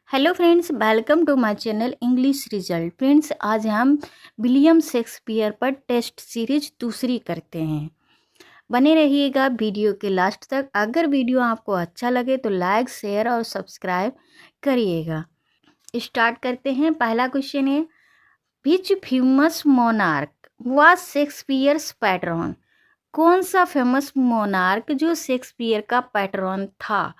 Hello friends, welcome to my channel English result. Friends, आज हम William Shakespeare पर test series दूसरी करते हैं। बने रहिएगा वीडियो के लास्ट तक। अगर वीडियो आपको अच्छा लगे तो लाइक, शेयर और सब्सक्राइब करिएगा। स्टार्ट करते हैं। पहला क्वेश्चन है, which famous monarch was Shakespeare's patron. कौन सा फेमस मोनार्क जो शेक्सपियर का पैट्रॉन था,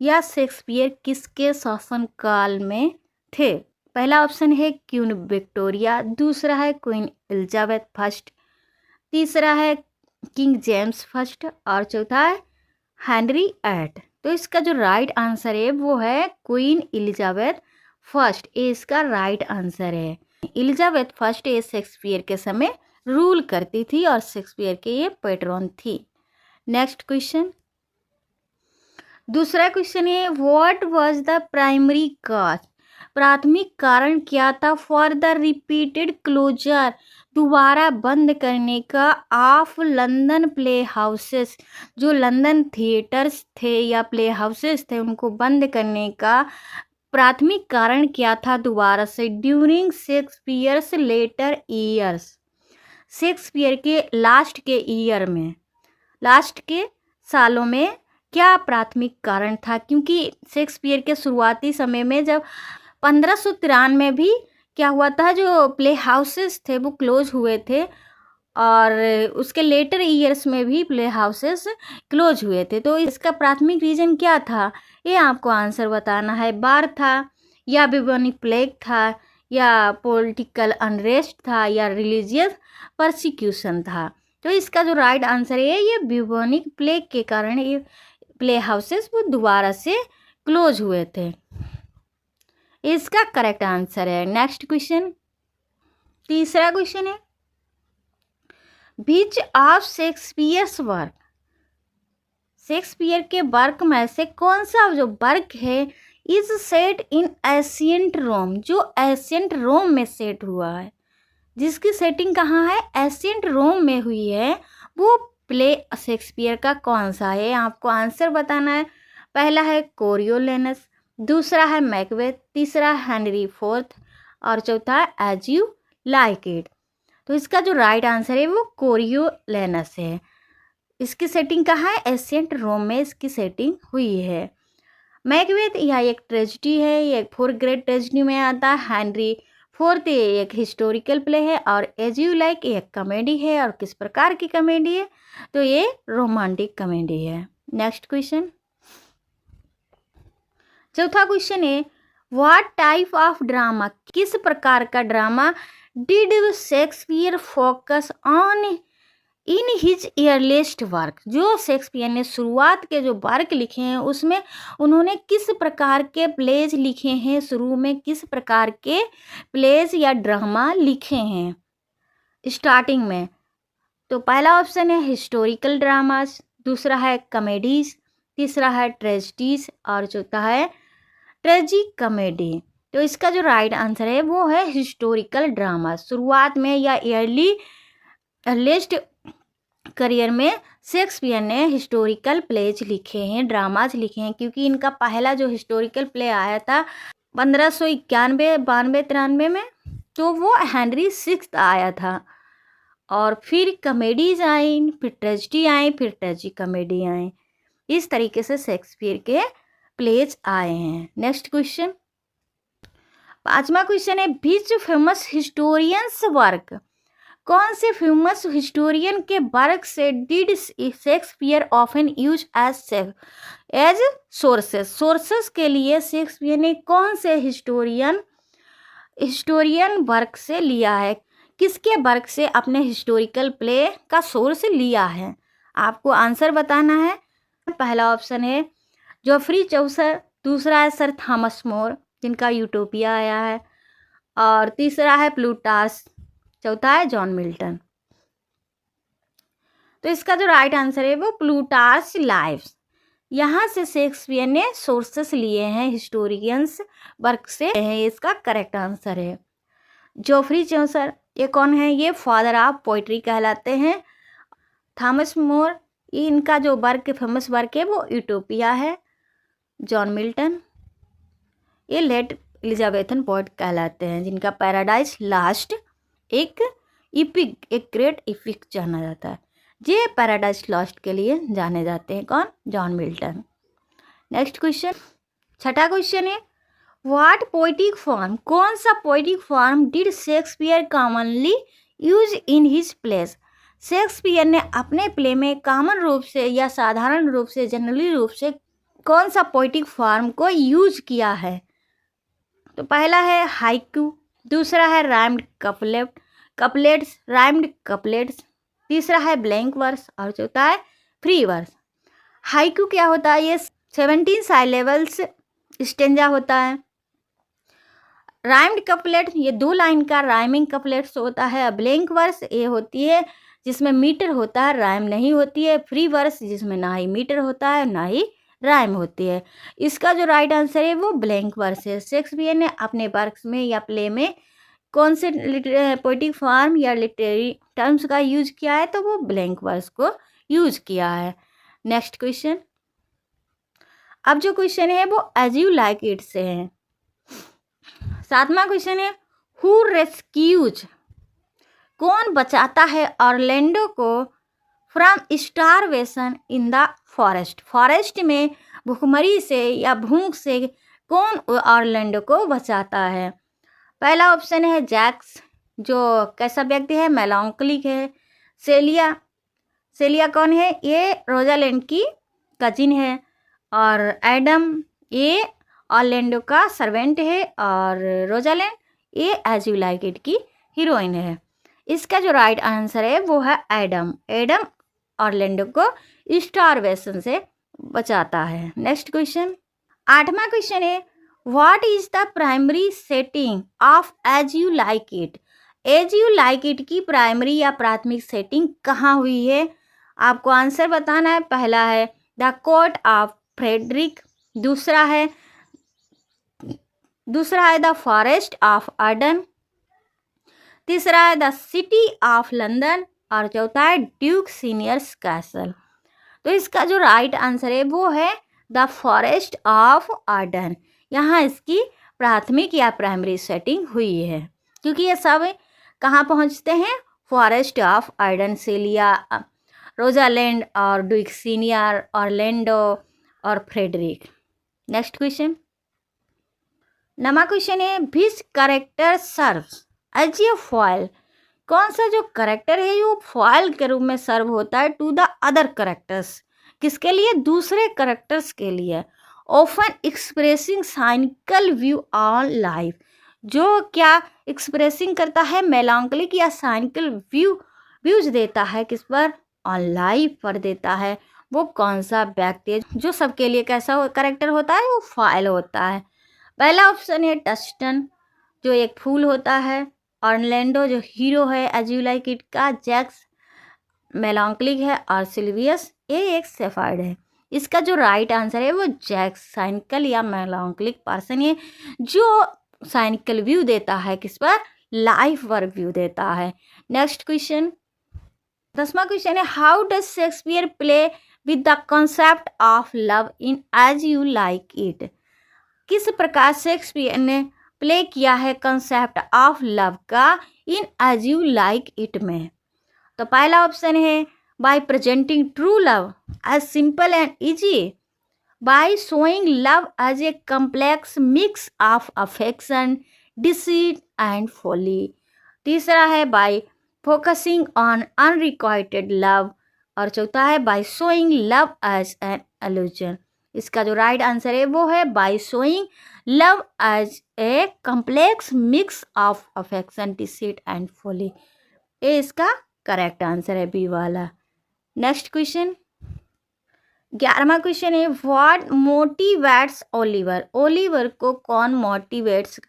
या शेक्सपियर किसके शासनकाल में थे। पहला ऑप्शन है क्वीन विक्टोरिया, दूसरा है क्वीन एलिजाबेथ फर्स्ट, तीसरा है किंग जेम्स फर्स्ट और चौथा है हेनरी एट। तो इसका जो राइट आंसर है वो है क्वीन एलिजाबेथ फर्स्ट। ये इसका राइट आंसर है। एलिजाबेथ फर्स्ट ये शेक्सपियर के समय रूल करती थी और शेक्सपियर के ये पैट्रॉन थी। नेक्स्ट क्वेश्चन, दूसरा क्वेश्चन है, what was the primary cause. प्राथमिक कारण क्या था फॉर द रिपीटेड क्लोजर, दोबारा बंद करने का, ऑफ लंदन प्ले हाउसेस, जो लंदन थिएटर्स थे या प्ले हाउसेस थे उनको बंद करने का प्राथमिक कारण क्या था दोबारा से। During Shakespeare's later years, Shakespeare के लास्ट के ईयर में, लास्ट के सालों में क्या प्राथमिक कारण था। क्योंकि शेक्सपियर के शुरुआती समय में जब 1593 भी क्या हुआ था, जो प्ले हाउसेस थे वो क्लोज हुए थे और उसके लेटर ईयर्स में भी प्ले हाउसेस क्लोज हुए थे। तो इसका प्राथमिक रीज़न क्या था, ये आपको आंसर बताना है। बार था, या बिबोनिक प्लेग था, या पॉलिटिकल अनरेस्ट था, या रिलीजियस परसिक्यूशन था। तो इसका जो राइट आंसर है ये बिबोनिक प्लेग के कारण ये प्ले हाउसेस वो दोबारा से क्लोज हुए थे। इसका करेक्ट आंसर है। नेक्स्ट क्वेश्चन, तीसरा क्वेश्चन है, बीच ऑफ शेक्सपियर्स वर्क, शेक्सपियर के वर्क में से कौन सा जो वर्क है इज सेट इन एशियंट रोम, जो एशियंट रोम में सेट हुआ है, जिसकी सेटिंग कहाँ है, एशियंट रोम में हुई है, वो प्ले शेक्सपियर का कौन सा है। आपको आंसर बताना है। पहला है कोरियोलेनस, दूसरा है मैकबेथ, तीसरा हेनरी फोर्थ और चौथा है एज यू लाइक इट। तो इसका जो राइट आंसर है वो कोरियोलेनस है। इसकी सेटिंग कहाँ है, एशियंट रोम में इसकी सेटिंग हुई है। मैकबेथ यह एक ट्रेजिडी है, ये 4th ग्रेड ट्रेजिडी में आता है। हेनरी फोर्थ ये एक हिस्टोरिकल प्ले है और एज यू लाइक एक कॉमेडी है। और किस प्रकार की कॉमेडी है, तो ये रोमांटिक कॉमेडी है। नेक्स्ट क्वेश्चन, चौथा क्वेश्चन है, व्हाट टाइप ऑफ ड्रामा, किस प्रकार का drama did Shakespeare focus on in his earliest work, जो शेक्सपियर ने शुरुआत के जो वर्क लिखे हैं उसमें उन्होंने किस प्रकार के प्लेज लिखे हैं, शुरू में किस प्रकार के प्लेज या ड्रामा लिखे हैं स्टार्टिंग में। तो पहला ऑप्शन है हिस्टोरिकल ड्रामास, दूसरा है कॉमेडीज, तीसरा है ट्रेजिडीज और चौथा है ट्रेजिक कॉमेडी। तो इसका जो राइट आंसर है वो है हिस्टोरिकल ड्रामा। शुरुआत में या अर्लीस्ट करियर में शेक्सपियर ने हिस्टोरिकल प्लेज लिखे हैं, ड्रामाज लिखे हैं, क्योंकि इनका पहला जो हिस्टोरिकल प्ले आया था 1591, 92, 93 में, तो वो हेनरी सिक्स्थ आया था। और फिर कॉमेडीज आई, फिर ट्रेजिडी आई, फिर ट्रेजिक कॉमेडी आई। इस तरीके से शेक्सपियर के प्लेज आए हैं। नेक्स्ट क्वेश्चन, पांचवा क्वेश्चन है, विच फेमस हिस्टोरियंस वर्क, कौन से फेमस हिस्टोरियन के वर्क से did Shakespeare often use as sources, sources के लिए शेक्सपियर ने कौन से हिस्टोरियन वर्क से लिया है, किसके वर्क से अपने हिस्टोरिकल प्ले का सोर्स लिया है। आपको आंसर बताना है। पहला ऑप्शन है जोफ्री चौसर, दूसरा है सर थॉमस मोर जिनका यूटोपिया आया है, और तीसरा है प्लूटार्स, चौथा है जॉन मिल्टन। तो इसका जो राइट आंसर है वो प्लूटार्स लाइव्स, यहाँ से शेक्सपियर ने सोर्सेस लिए हैं हिस्टोरियंस वर्क से, है इसका करेक्ट आंसर है। जोफ्री चौसर ये कौन है, ये फादर ऑफ पोइट्री कहलाते हैं। थॉमस मोर इनका जो वर्क फेमस वर्क है वो यूटोपिया है। जॉन मिल्टन ये लेट एलिजाबेथन पोएट कहलाते हैं, जिनका पैराडाइज लास्ट एक ग्रेट इपिक जाना जाता है। ये पैराडाइज लॉस्ट के लिए जाने जाते हैं। कौन? John Milton. नेक्स्ट क्वेश्चन, छठा क्वेश्चन है व्हाट पोएटिक फॉर्म, कौन सा poetic form did Shakespeare commonly use in his place, Shakespeare ने अपने प्ले में कॉमन रूप से या साधारण रूप से, जनरली रूप से कौन सा पोएटिक फॉर्म को यूज किया है? तो पहला है हाइकू, दूसरा है राइम्ड कपलेट्स, तीसरा है ब्लैंक वर्स और चौथा है फ्री वर्स। हाइकू क्या होता है? ये 17 साइलेबल्स स्टेंजा होता है। राइम्ड कपलेट ये 2 लाइन का राइमिंग कपलेट्स होता है। ब्लैंक वर्स ये होती है जिसमें मीटर होता है, राइम नहीं होती है। फ्री वर्स जिसमें ना ही मीटर होता है ना ही राइम होती है। इसका जो राइट आंसर है वो ब्लैंक वर्स है। शेक्सपियर ने अपने वर्क्स में या प्ले में कौन से पोएटिक फॉर्म या लिटरेरी टर्म्स का यूज किया है? तो वो ब्लैंक वर्स को यूज किया है। नेक्स्ट क्वेश्चन, अब जो क्वेश्चन है वो एज यू लाइक इट से है। 7वां क्वेश्चन है हु रेस्क्यूज, कौन बचाता है ऑरलैंडो को from starvation in the forest, forest में भूखमरी से या भूख से कौन ऑरलैंडो को बचाता है? पहला ऑप्शन है जैक्स, जो कैसा व्यक्ति है? मेलांकोलिक है। सेलिया कौन है? ये रोजालैंड की कजिन है। और एडम ये ऑरलैंडो का सर्वेंट है। और रोजालैंड ये एज यू लाइक इट की हीरोइन है। इसका जो राइट आंसर है वो है एडम ऑरलैंडो को स्टारवेशन से बचाता है। नेक्स्ट क्वेश्चन, 8वां क्वेश्चन है what is the primary setting of as you like it, as you like it की प्राइमरी या प्राथमिक सेटिंग कहाँ हुई है? आपको आंसर बताना है। पहला है द कोर्ट ऑफ फ्रेडरिक, दूसरा है द फॉरेस्ट ऑफ आर्डन, तीसरा है द सिटी ऑफ लंदन और चौथा है ड्यूक सीनियर्स कैसल। तो इसका जो राइट आंसर है वो है द फॉरेस्ट ऑफ आर्डन। यहाँ इसकी प्राथमिक या प्राइमरी सेटिंग हुई है, क्योंकि ये सब कहाँ पहुँचते हैं? Forest of Arden, Celia, Rosalind और ड्यूक सीनियर, ऑरलैंडो और फ्रेडरिक। नेक्स्ट क्वेश्चन, 9वां क्वेश्चन है which character serves as a foil, कौन सा जो करेक्टर है वो फॉयल के रूप में सर्व होता है टू द अदर करेक्टर्स, किसके लिए? दूसरे करेक्टर्स के लिए। Often expressing cynical view on life, जो क्या एक्सप्रेसिंग करता है? मेलांकोलिक या साइनिकल व्यूज देता है किस पर? ऑन लाइफ पर देता है। वो कौन सा व्यक्ति है जो सबके लिए कैसा करेक्टर होता है? वो फॉयल होता है। पहला ऑप्शन है टस्टन, जो एक फूल होता है। ऑरलैंडो जो हीरो है एज यू लाइक इट का। जैक्स मेलांकोलिक है और सिल्वियस ये एक सेफार्ड है। इसका जो राइट आंसर है वो जैक्स साइनिकल या मेलांकोलिक पर्सन है, जो साइनिकल व्यू देता है किस पर? लाइफ पर व्यू देता है। नेक्स्ट क्वेश्चन, 10वां क्वेश्चन है how does Shakespeare play with the concept of love in as you like it, किस प्रकार शेक्सपियर ने प्ले किया है कंसेप्ट ऑफ लव का in as you like it में? तो पहला ऑप्शन है by presenting true love as simple and easy, by showing love as a complex mix of affection, deceit and folly, तीसरा है by focusing on unrequited love और चौथा है by showing love as an illusion. इसका जो right answer है वो है by showing love as a complex mix of affection, deceit and folly. ये इसका करेक्ट आंसर है बी वाला। नेक्स्ट क्वेश्चन, 11वां क्वेश्चन है व्हाट मोटिवेट्स ओलिवर, ओलिवर को कौन मोटिवेट्स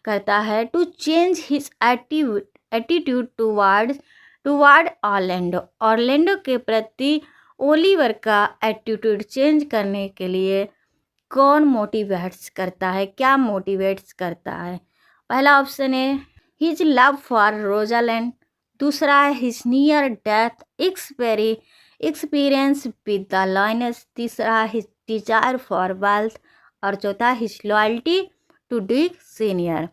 करता है to change his attitude toward Orlando, Orlando के प्रति ओलिवर का एटीट्यूड चेंज करने के लिए कौन मोटिवेट्स करता है? क्या मोटिवेट्स करता है? पहला ऑप्शन है हिज लव फॉर रोजालैंड, दूसरा है his near death experience with the lioness, तीसरा हिज डिजायर फॉर वेल्थ और चौथा his loyalty to duke senior.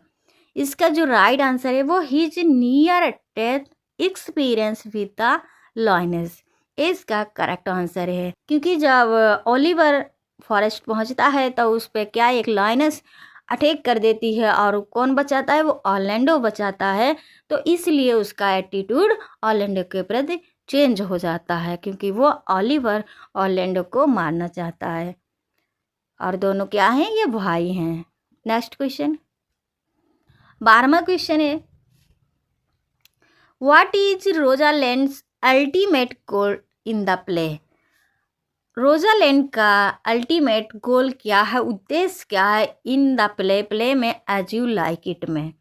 इसका जो राइट आंसर है वो his near death experience with the lioness, इसका करेक्ट आंसर है। क्योंकि जब ओलिवर फॉरेस्ट पहुंचता है तो उस पर क्या एक लॉयनेस अटैक कर देती है और कौन बचाता है, वो ऑर्लैंडो बचाता है। तो इसलिए उसका एटीट्यूड ऑर्लैंडो के प्रति चेंज हो जाता है, क्योंकि वो ओलिवर ऑर्लैंडो को मारना चाहता है। और दोनों क्या हैं, ये भाई हैं। नेक्स्ट क्वेश्चन, 12वां क्वेश्चन है, what is Rosalind's ultimate goal in the play. Rosalind का अल्टीमेट गोल क्या है, उद्देश्य क्या है इन द प्ले में एज यू लाइक इट में।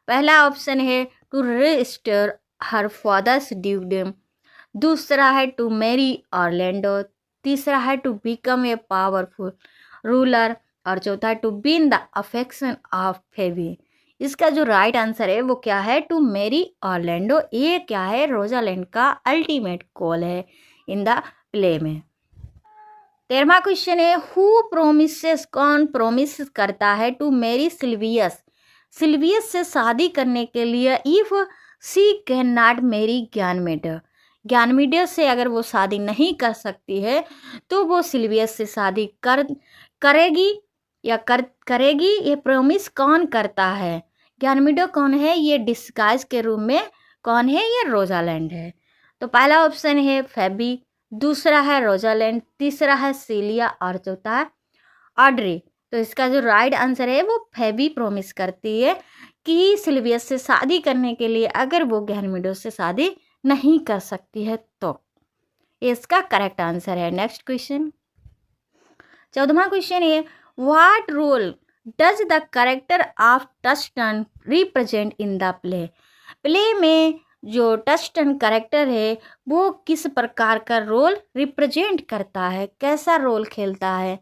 पहला ऑप्शन है to restore her father's dukedom, दूसरा है टू मैरी ऑर्लैंडो, तीसरा है to become a powerful ruler, और चौथा है to win the affection of Phoebe. इसका जो राइट आंसर है वो क्या है, टू मैरी ऑर्लैंडो। ये क्या है, रोजालैंड का अल्टीमेट गोल है इन द प्ले में। 13वां क्वेश्चन है, हु प्रोमिसेस, कौन प्रोमिस करता है टू मैरी सिल्वियस, सिल्वियस से शादी करने के लिए, if she can not marry Ganymede, Ganymede से अगर वो शादी नहीं कर सकती है तो वो सिल्वियस से शादी करेगी या करेगी। ये प्रॉमिस कौन करता है, ज्ञानमेडर कौन है, ये डिस्गाइज के रूप में कौन है, ये रोजालैंड है। तो पहला ऑप्शन है फेबी, दूसरा है रोजालैंड, तीसरा है सीलिया और चौथा है ऑड्री। तो इसका जो राइट आंसर है वो फेबी प्रॉमिस करती है कि सिल्वियस से शादी करने के लिए अगर वो ज्ञानमेडर से शादी नहीं कर सकती है तो। इसका करेक्ट आंसर है। नेक्स्ट क्वेश्चन, 14वां क्वेश्चन है, what role does the character of Touchstone represent in the play. Play में जो टस्टन कैरेक्टर है वो किस प्रकार का रोल रिप्रेजेंट करता है, कैसा रोल खेलता है।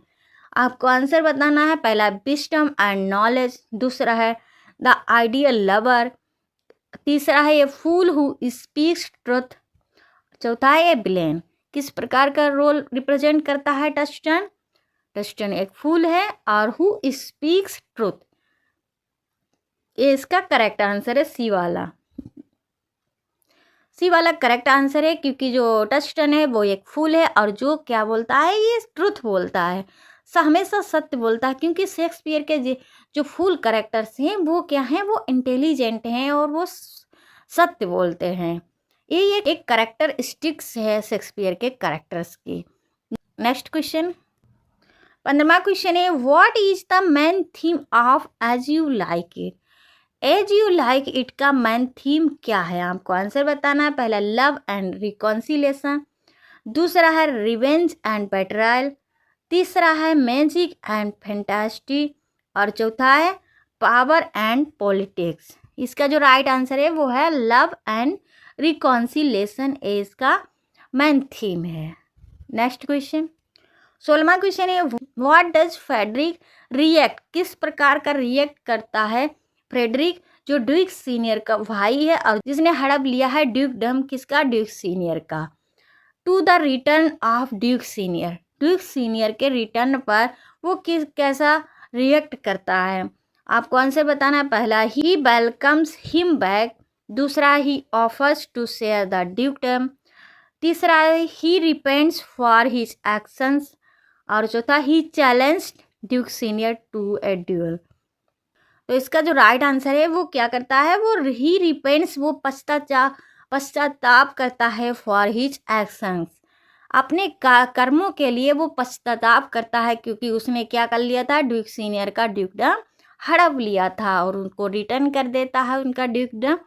आपको आंसर बताना है। पहला विजडम एंड नॉलेज, दूसरा है द आइडियल लवर, तीसरा है ए फूल हु स्पीक्स ट्रुथ, चौथा है ए विलेन। किस प्रकार का रोल रिप्रेजेंट करता है टस्टन, टस्टन एक फूल है और हु स्पीक्स ट्रुथ। ये इसका करेक्ट आंसर है सी वाला, सी वाला करेक्ट आंसर है। क्योंकि जो टस्टन है वो एक फूल है और जो क्या बोलता है, ये ट्रुथ बोलता है, हमेशा सत्य बोलता है। क्योंकि शेक्सपियर के जो फूल कैरेक्टर्स हैं वो क्या हैं, वो इंटेलिजेंट हैं और वो सत्य बोलते हैं। ये एक कैरेक्टर स्टिक्स है शेक्सपियर के कैरेक्टर्स की। नेक्स्ट क्वेश्चन, 15वां क्वेश्चन है, what is the main theme of as you like it. As you like it का मेन थीम क्या है, आपको आंसर बताना है। पहला लव एंड रिकॉन्सिलेशन, दूसरा है रिवेंज एंड बेट्रायल, तीसरा है मैजिक एंड फैंटास्टी और चौथा है पावर एंड पॉलिटिक्स। इसका जो राइट आंसर है वो है लव एंड रिकॉन्सिलेशन, इसका मेन थीम है। नेक्स्ट क्वेश्चन, 16वां क्वेश्चन है, व्हाट डज फ्रेडरिक रिएक्ट, किस प्रकार का रिएक्ट करता है फ्रेडरिक, जो ड्यूक सीनियर का भाई है और जिसने हड़प लिया है ड्यूकडम, किसका, ड्यूक सीनियर का, to the return of duke senior, duke senior के रिटर्न पर वो कैसा रिएक्ट करता है। आपको आंसर बताना है। पहला ही वेलकम्स हिम बैक, दूसरा he offers to share the dukedom, तीसरा he repents for his actions और चौथा he challenged Duke Senior to a duel. तो इसका जो राइट आंसर है वो क्या करता है, वो ही रिपेंट्स, वो पश्चाताप करता है फॉर हिज एक्शंस, अपने कर्मों के लिए वो पश्चाताप करता है। क्योंकि उसने क्या कर लिया था, ड्यूक सीनियर का ड्यूकडम हड़प लिया था और उनको रिटर्न कर देता है उनका ड्यूकडम।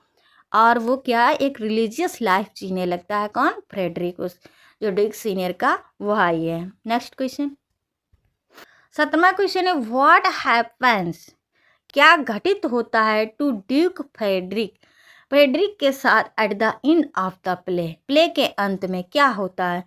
और वो क्या, एक रिलीजियस लाइफ जीने लगता है। कौन, फ्रेडरिक, उस जो ड्यूक सीनियर का भाई है। नेक्स्ट क्वेश्चन, 17वां क्वेश्चन है, व्हाट हैपेंस, क्या घटित होता है टू ड्यूक फ्रेडरिक, फ्रेडरिक के साथ at the end of the play, play के अंत में क्या होता है।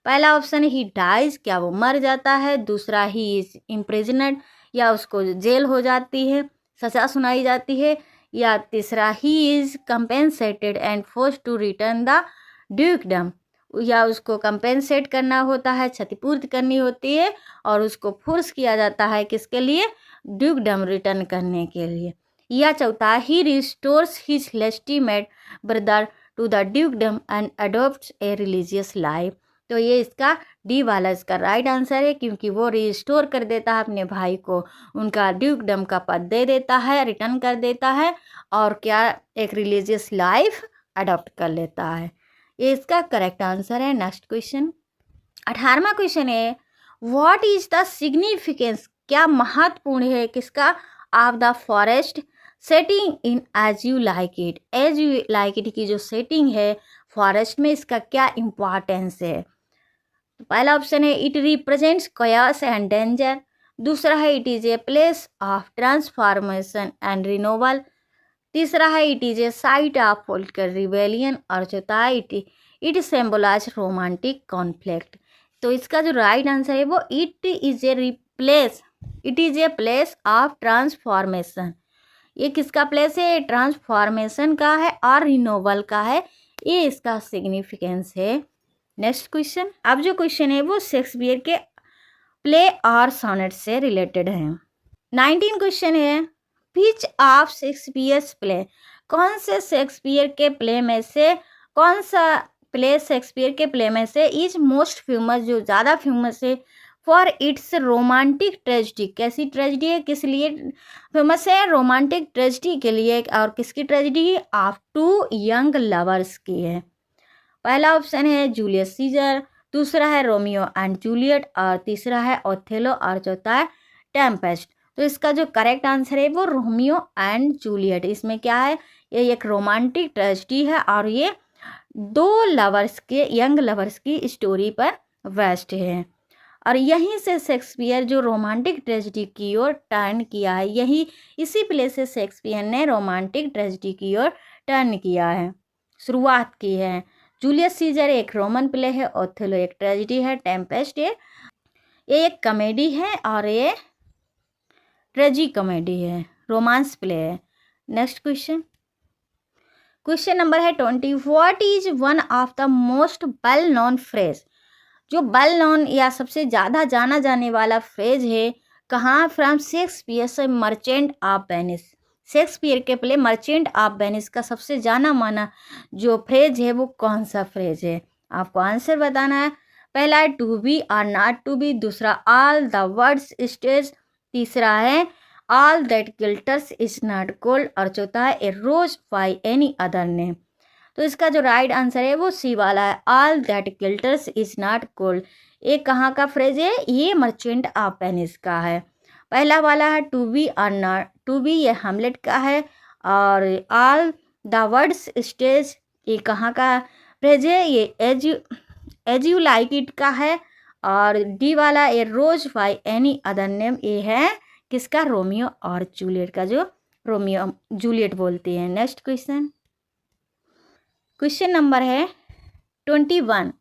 पहला ऑप्शन ही डाइज, क्या वो मर जाता है, दूसरा ही इज इम्प्रिजनड, या उसको जेल हो जाती है, सजा सुनाई जाती है, या तीसरा he is compensated and force to return the dukedom, या उसको कंपेंसेट करना होता है, क्षतिपूर्ति करनी होती है और उसको फोर्स किया जाता है किसके लिए, ड्यूकडम रिटर्न करने के लिए। या चौथा, he restores his legitimate brother to the dukedom and adopts a religious life. तो ये इसका डी वाला इसका राइट आंसर है, क्योंकि वो रिस्टोर कर देता है अपने भाई को, उनका ड्यूकडम का पद दे देता है, रिटर्न कर देता है, और क्या एक रिलीजियस लाइफ अडॉप्ट कर लेता है। ये इसका करेक्ट आंसर है। नेक्स्ट क्वेश्चन, 18वां क्वेश्चन है, व्हाट इज द सिग्निफिकेंस, क्या महत्वपूर्ण है किसका, of the forest setting in as you like it. As you like it की जो सेटिंग है फॉरेस्ट में, इसका क्या इम्पॉर्टेंस है। पहला ऑप्शन है इट रिप्रेजेंट्स कयास एंड डेंजर। दूसरा है it is a place of transformation and renewal. तीसरा है it is a site of political rebellion. और चौथा है इट सिंबलाइज रोमांटिक कॉन्फ्लिक्ट। तो इसका जो राइट आंसर है वो it is a place of transformation. ये किसका प्लेस है, ट्रांसफॉर्मेशन का है और रिनोवल का है, ये इसका सिग्निफिकेंस है। नेक्स्ट क्वेश्चन, अब जो क्वेश्चन है वो शेक्सपियर के प्ले और सोनेट से रिलेटेड है। 19 क्वेश्चन है, विच ऑफ शेक्सपियर्स प्ले, कौन से शेक्सपियर के प्ले में से, कौन सा प्ले शेक्सपियर के प्ले में से इज मोस्ट फेमस, जो ज़्यादा फेमस है, फॉर इट्स रोमांटिक ट्रेजिडी। कैसी ट्रेजिडी है, किस लिए फेमस है, रोमांटिक ट्रेजिडी के लिए। और किसकी tragedy, of two young lovers की है। पहला ऑप्शन है जूलियस सीजर, दूसरा है रोमियो एंड जूलियट, और तीसरा है ओथेलो, और चौथा है टेम्पेस्ट। तो इसका जो करेक्ट आंसर है वो रोमियो एंड जूलियट। इसमें क्या है, ये एक रोमांटिक ट्रेजिडी है और ये दो लवर्स के, यंग लवर्स की स्टोरी पर बेस्ड है। और यहीं से शेक्सपियर जो रोमांटिक ट्रेजिडी की ओर टर्न किया है, यही इसी प्ले से शेक्सपियर ने रोमांटिक ट्रेजिडी की ओर टर्न किया है, शुरुआत की है। जूलियस सीजर एक रोमन प्ले है, ओथेलो एक ट्रेजिडी है, टेम्पेस्ट ये एक कॉमेडी है और ये ट्रेजी कॉमेडी है, रोमांस प्ले है। नेक्स्ट क्वेश्चन, क्वेश्चन नंबर है 20, what is one of the most well known phrase, जो वेल नोन या सबसे ज़्यादा जाना जाने वाला फ्रेज है, कहाँ, फ्रॉम शेक्सपियर से मर्चेंट ऑफ वेनिस। शेक्सपियर के प्ले मर्चेंट ऑफ वेनिस का सबसे जाना माना जो फ्रेज है वो कौन सा फ्रेज है, आपको आंसर बताना है। पहला है टू बी और नॉट टू बी, दूसरा ऑल द वर्ड्स स्टेज, तीसरा है all that glitters is not cold, और चौथा है ए रोज बाय एनी अदर नेम। तो इसका जो राइट आंसर है वो सी वाला है, all that glitters is not cold. ये कहाँ का फ्रेज है, ये मर्चेंट ऑफ वेनिस का है। पहला वाला है टू बी और नॉट टू बी, ये हैमलेट का है, और ऑल द वर्ड्स स्टेज ये कहाँ का फ्रेज है, ये एज यू लाइक इट का है। और डी वाला ये रोज बाय एनी अदर नेम, ये है किसका, रोमियो और जूलियट का, जो रोमियो जूलियट बोलती है। नेक्स्ट क्वेश्चन, क्वेश्चन नंबर है 21,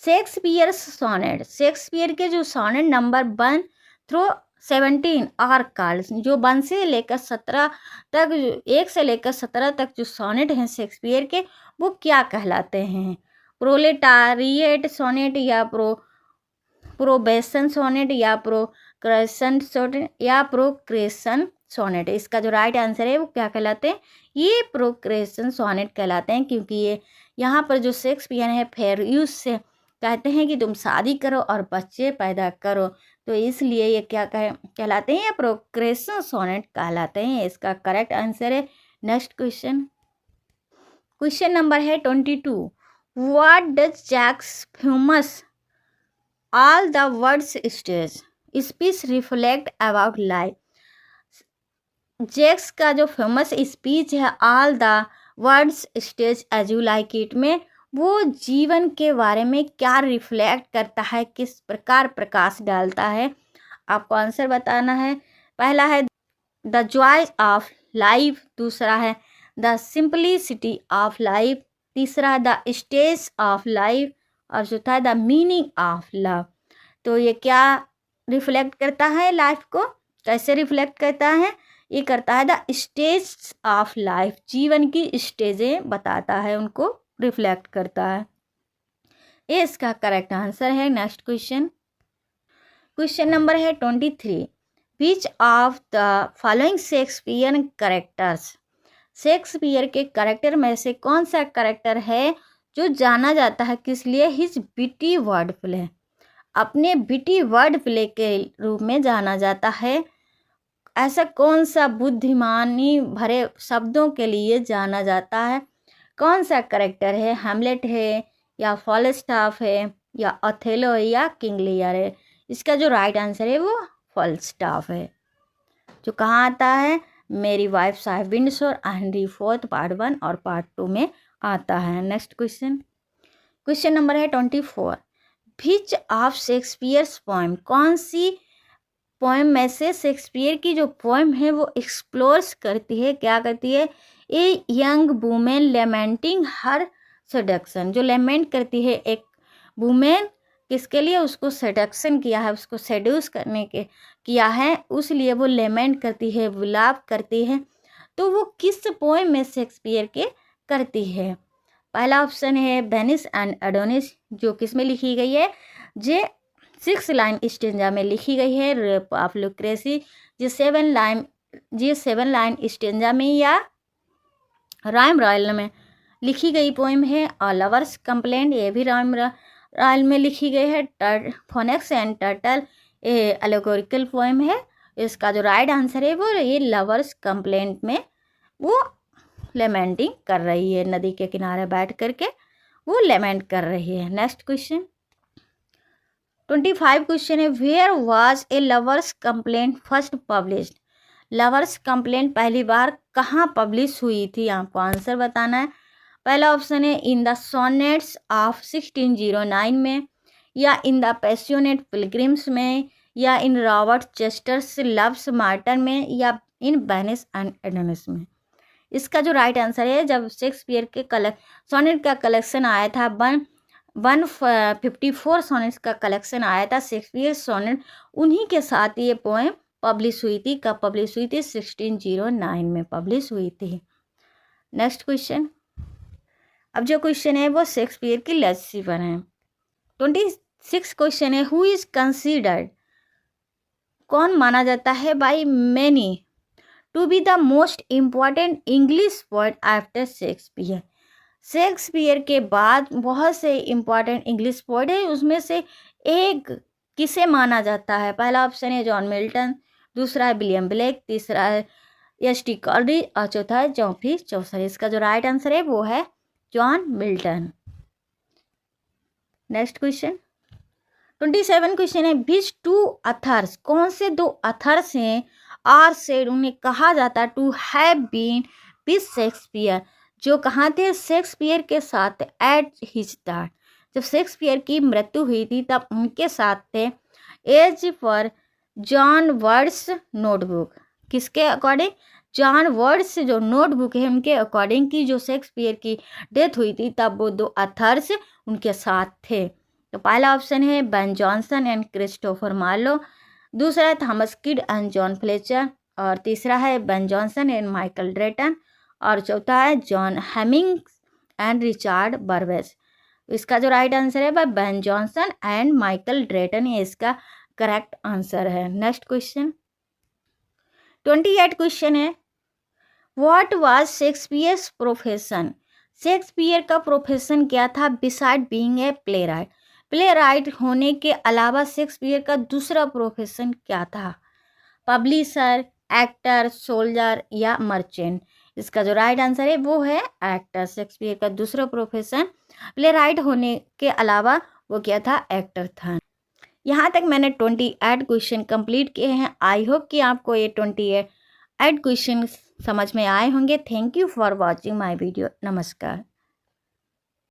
शेक्सपियर सोनेट, शेक्सपियर के जो sonnet number 1 through 17 are called, जो 1 से लेकर 17 तक, 1 से लेकर 17 तक जो सोनेट हैं शेक्सपियर के, वो क्या कहलाते हैं, प्रोलेटारिएट सोनेट या प्रोबेशन सोनेट या प्रोक्रेशन सोनेट या प्रोक्रेशन सोनेट। इसका जो राइट आंसर है वो क्या कहलाते हैं, ये प्रोक्रेशन सोनेट कहलाते हैं, क्योंकि ये यहाँ पर जो शेक्सपियर है फेयर यूज से कहते हैं कि तुम शादी करो और बच्चे पैदा करो, तो इसलिए ये क्या कहलाते हैं, ये प्रोक्रेशन सोनेट कहलाते हैं। इसका करेक्ट आंसर है। नेक्स्ट क्वेश्चन, क्वेश्चन नंबर है 22, what does Jaques famous all the world's stage speech reflect about life. Jaques का जो फेमस स्पीच है all the world's stage as you like it में, वो जीवन के बारे में क्या रिफ्लेक्ट करता है, किस प्रकार प्रकाश डालता है, आपको आंसर बताना है। पहला है द जॉय ऑफ लाइफ, दूसरा है द सिंपलिसिटी ऑफ लाइफ, तीसरा द स्टेज ऑफ लाइफ, और चौथा है द मीनिंग ऑफ लव। तो ये क्या रिफ्लेक्ट करता है, लाइफ को कैसे रिफ्लेक्ट करता है, ये करता है द स्टेज ऑफ लाइफ, जीवन की स्टेजें बताता है, उनको रिफ्लेक्ट करता है। ये इसका करेक्ट आंसर है। नेक्स्ट क्वेश्चन, क्वेश्चन नंबर है 23, which of the following Shakespeare characters, Shakespeare के करेक्टर में से कौन सा करेक्टर है जो जाना जाता है किस लिए, हिज बिटी वर्ड प्ले, अपने बिटी वर्ड प्ले के रूप में जाना जाता है। ऐसा कौन सा बुद्धिमानी भरे शब्दों के लिए जाना जाता है, कौन सा करेक्टर है, हैमलेट है या फॉलस्टाफ है या अथेलो है या किंग लियर है। इसका जो राइट आंसर है वो फॉलस्टाफ है, जो कहाँ आता है, मेरी wife Sahib Windsor Henry fourth part 1 और पार्ट 2 में आता है। नेक्स्ट क्वेश्चन, क्वेश्चन नंबर है 24, विच ऑफ शेक्सपियर्स पोएम, कौन सी पोएम में से शेक्सपियर की जो पोएम है वो एक्सप्लोर्स करती है, क्या करती है, a young women lamenting her seduction, जो लेमेंट करती है एक वुमेन किसके लिए, उसको सेडक्शन किया है, उसको सेड्यूस करने के किया है, उसलिए वो लेमेंट करती है, विलाप करती है। तो वो किस पोएम में शेक्सपियर के करती है। पहला ऑप्शन है वेनिस एंड एडोनिस, जो किस में लिखी गई है, जे 6 लाइन स्टेंजा में लिखी गई है। रेप ऑफ लुक्रेसी जी 7 लाइन स्टेंजा में या राइम रॉयल में लिखी गई पोएम है। और लवर्स कंप्लेंट, ये भी राइम रॉयल में लिखी गई है। फोनेक्स एंड टर्टल ये एलेगोरिकल पोएम है। इसका जो राइट आंसर है वो ये लवर्स कंप्लेंट में वो लेमेंटिंग कर रही है, नदी के किनारे बैठ करके वो लेमेंट कर रही है। नेक्स्ट क्वेश्चन 25 क्वेश्चन है, where was a lover's complaint first published, lover's complaint पहली बार कहाँ पब्लिश हुई थी, आपको आंसर बताना है। पहला ऑप्शन है इन द सोनेट्स ऑफ 1609 में, या इन द पैशनेट पिलग्रिम्स में, या इन रॉबर्ट चेस्टर्स लव्स मार्टर में, या इन वेनिस एंड एडोनिस में। इसका जो राइट आंसर है, जब शेक्सपियर के सोनेट का कलेक्शन आया था 154 सोनेट्स का कलेक्शन आया था शेक्सपियर सोनेट, उन्हीं के साथ ये पोएम पब्लिश हुई थी। कब पब्लिश हुई थी, 1609 में पब्लिश हुई थी। नेक्स्ट क्वेश्चन, अब जो क्वेश्चन है वो शेक्सपियर की लेगेसी पर है। 26 क्वेश्चन है, हु इज कंसीडर्ड, कौन माना जाता है by many to be the most important English poet after Shakespeare, Shakespeare के बाद बहुत से इम्पॉर्टेंट इंग्लिश पोएट है, उसमें से एक किसे माना जाता है। पहला ऑप्शन है जॉन मिल्टन, दूसरा है विलियम ब्लेक, तीसरा है एस.टी. कॉलरिज और चौथा है जॉफरी चौसर। इसका जो राइट आंसर है वो है John Milton. Next question 27 question है, विच टू अथर्स, कौन से दो अथर्स हैं, आर सेड उन्हें कहा जाता to have been with Shakespeare, जो कहाँ थे, शेक्सपियर के साथ एट हिज डेथ, जब शेक्सपियर की मृत्यु हुई थी तब उनके साथ थे। As per John Ward's notebook, किसके अकॉर्डिंग, जॉन वर्ड्स जो नोटबुक है उनके अकॉर्डिंग की जो शेक्सपियर की डेथ हुई थी तब वो दो अथर्स उनके साथ थे। तो पहला ऑप्शन है Ben Jonson and Christopher Marlowe, दूसरा है Thomas Kyd and John Fletcher, और तीसरा है Ben Jonson and Michael Drayton, और चौथा है John Heminges and Richard Burbage. इसका जो राइट आंसर है वह Ben Jonson and Michael Drayton, ये इसका करेक्ट आंसर है। नेक्स्ट क्वेश्चन 28 क्वेश्चन है, what was Shakespeare's profession, Shakespeare का प्रोफेशन क्या था besides being a playwright, playwright होने के अलावा शेक्सपियर का दूसरा प्रोफेशन क्या था, पब्लिशर, एक्टर, सोल्जर या मर्चेंट। इसका जो राइट आंसर है वो है एक्टर। शेक्सपियर का दूसरा प्रोफेशन प्ले राइट होने के अलावा वो क्या था, एक्टर था। यहाँ तक मैंने 28 क्वेश्चन कंप्लीट किए हैं। आई होप कि आपको ये 28 क्वेश्चन समझ में आए होंगे। Thank you for watching my video. नमस्कार।